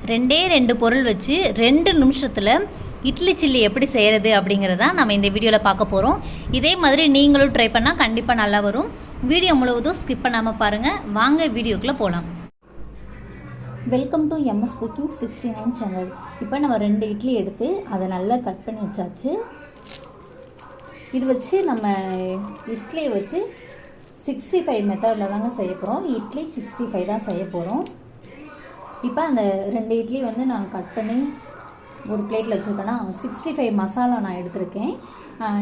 ரெண்டே 2 பொருள் வச்சு 2 நிமிஷத்தில் இட்லி சில்லி எப்படி செய்கிறது அப்படிங்கிறத நம்ம இந்த வீடியோவில் பார்க்க போகிறோம். இதே மாதிரி நீங்களும் ட்ரை பண்ணால் கண்டிப்பாக நல்லா வரும். வீடியோ முழுவதும் ஸ்கிப் பண்ணாமல் பாருங்கள். வாங்க வீடியோக்குள்ளே போகலாம். Welcome to MS cooking 69 channel. இப்போ நம்ம 2 இட்லி எடுத்து அதை நல்லா கட் பண்ணி வச்சாச்சு. இது வச்சு நம்ம இட்லியை வச்சு 65 மெத்தடில் தாங்க செய்ய போகிறோம். இட்லி 65 தான் செய்ய போகிறோம். இப்போ அந்த 2 இட்லி வந்து நான் கட் பண்ணி ஒரு பிளேட்டில் வச்சுருக்கேன்னா 65 மசாலா நான் எடுத்திருக்கேன்.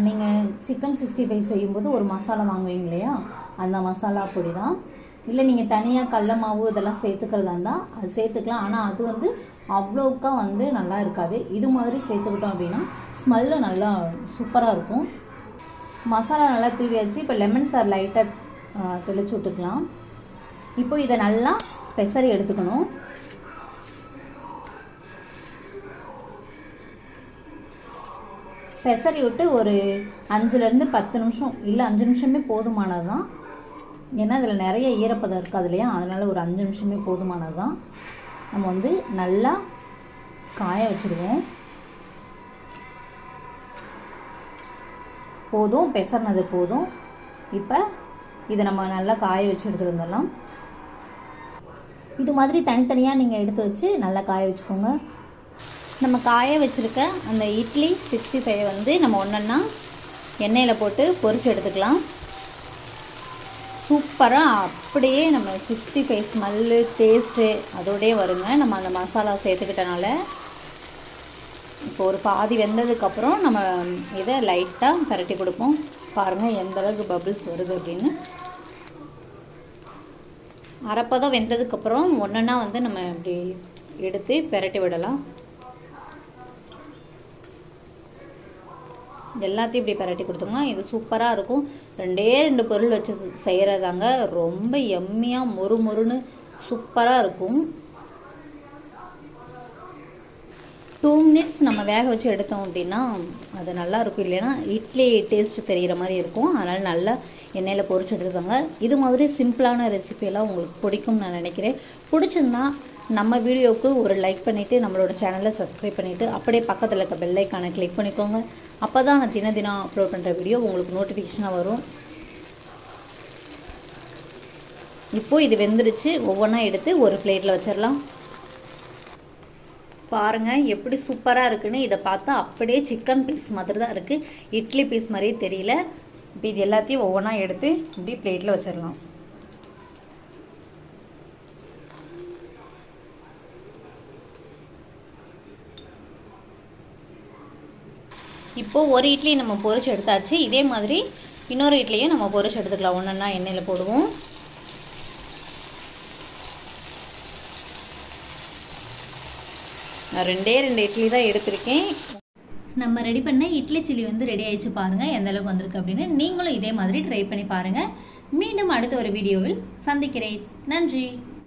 நீங்கள் சிக்கன் 65 செய்யும்போது ஒரு மசாலா வாங்குவீங்க இல்லையா, அந்த மசாலா பொடி தான். இல்லை நீங்கள் தனியாக கடல மாவு இதெல்லாம் சேர்த்துக்கிறதா இருந்தால் அது சேர்த்துக்கலாம். ஆனால் அது வந்து அவ்வளோக்கா வந்து நல்லா இருக்காது. இது மாதிரி சேர்த்துக்கிட்டோம் அப்படின்னா ஸ்மெல்லு நல்லா சூப்பராக இருக்கும். மசாலா நல்லா தூவியாச்சு. இப்போ லெமன் சார் லைட்டாக தெளித்து விட்டுக்கலாம். இப்போ இதை நல்லா பெசரி எடுத்துக்கணும். பெசரி விட்டு ஒரு 5லேருந்து 10 நிமிஷம், இல்லை 5 நிமிஷமே போதுமானது தான். ஏன்னா அதில் நிறைய ஈரப்பதம் இருக்காது இல்லையா, அதனால் ஒரு 5 நிமிஷமே போதுமானது தான். நம்ம வந்து நல்லா காய வச்சுடுவோம். போதும், பெசர்னது போதும். இப்போ இதை நம்ம நல்லா காய வச்சு எடுத்துகிட்டு வந்துடலாம். இது மாதிரி தனித்தனியாக நீங்கள் எடுத்து வச்சு நல்லா காய வச்சுக்கோங்க. நம்ம காய வச்சுருக்க அந்த இட்லி 65 வந்து நம்ம ஒன்றா எண்ணெயில் போட்டு பொரிச்சு எடுத்துக்கலாம். சூப்பராக அப்படியே நம்ம 65 ஸ்மெல்லு டேஸ்ட்டு அதோடே வருங்க. நம்ம அந்த மசாலா சேர்த்துக்கிட்டனால இப்போ ஒரு பாதி வெந்ததுக்கப்புறம் நம்ம இதை லைட்டாக பரட்டி கொடுப்போம். பாருங்கள் எந்த அளவுக்கு பபிள்ஸ் வருது அப்படின்னு. அரைப்பதம் வெந்ததுக்கப்புறம் ஒன்றா வந்து நம்ம இப்படி எடுத்து பரட்டி விடலாம். எல்லாத்தையும் இப்படி பரட்டி கொடுத்தோம்னா இது சூப்பராக இருக்கும். 2 பொருள் வச்சு செய்கிறதாங்க ரொம்ப எம்மியாக மொறுன்னு சூப்பராக இருக்கும். 2 மினிட்ஸ் நம்ம வேக வச்சு எடுத்தோம் அப்படின்னா அது நல்லா இருக்கும். இல்லைன்னா இட்லி டேஸ்ட் தெரிகிற மாதிரி இருக்கும். அதனால் நல்லா எண்ணெயில் பொரிச்சு எடுத்துக்கோங்க. இது மாதிரி சிம்பிளான ரெசிபியெல்லாம் உங்களுக்கு பிடிக்கும்னு நான் நினைக்கிறேன். பிடிச்சிருந்தா நம்ம வீடியோவுக்கு ஒரு லைக் பண்ணிவிட்டு நம்மளோட சேனலை சப்ஸ்கிரைப் பண்ணிவிட்டு அப்படியே பக்கத்தில் இருக்க பெல் ஐக்கானை கிளிக் பண்ணிக்கோங்க. அப்போ தான் நான் தினம் அப்லோட் பண்ணுற வீடியோ உங்களுக்கு நோட்டிஃபிகேஷனாக வரும். இப்போது இது வெந்துருச்சு. ஒவ்வொன்றா எடுத்து ஒரு பிளேட்டில் வச்சிடலாம். பாருங்கள் எப்படி சூப்பராக இருக்குன்னு. இதை பார்த்தா அப்படியே சிக்கன் பீஸ் மாதிரி தான் இருக்குது, இட்லி பீஸ் மாதிரியே தெரியல. இப்போ இது எல்லாத்தையும் ஒவ்வொன்றா எடுத்து இப்படி பிளேட்டில் வச்சிடலாம். இப்போது ஒரு இட்லி நம்ம பொரிச்சு எடுத்தாச்சு. இதே மாதிரி இன்னொரு இட்லியும் நம்ம பொரிச்சு எடுத்துக்கலாம். ஒன்றா எண்ணெயில் போடுவோம். நான் 2 இட்லி தான் எடுத்திருக்கேன். நம்ம ரெடி பண்ண இட்லி சில்லி வந்து ரெடி ஆயிடுச்சு. பாருங்கள் எந்த அளவுக்கு வந்திருக்கு அப்படின்னு. நீங்களும் இதே மாதிரி ட்ரை பண்ணி பாருங்கள். மீண்டும் அடுத்த ஒரு வீடியோவில் சந்திக்கிறேன். நன்றி.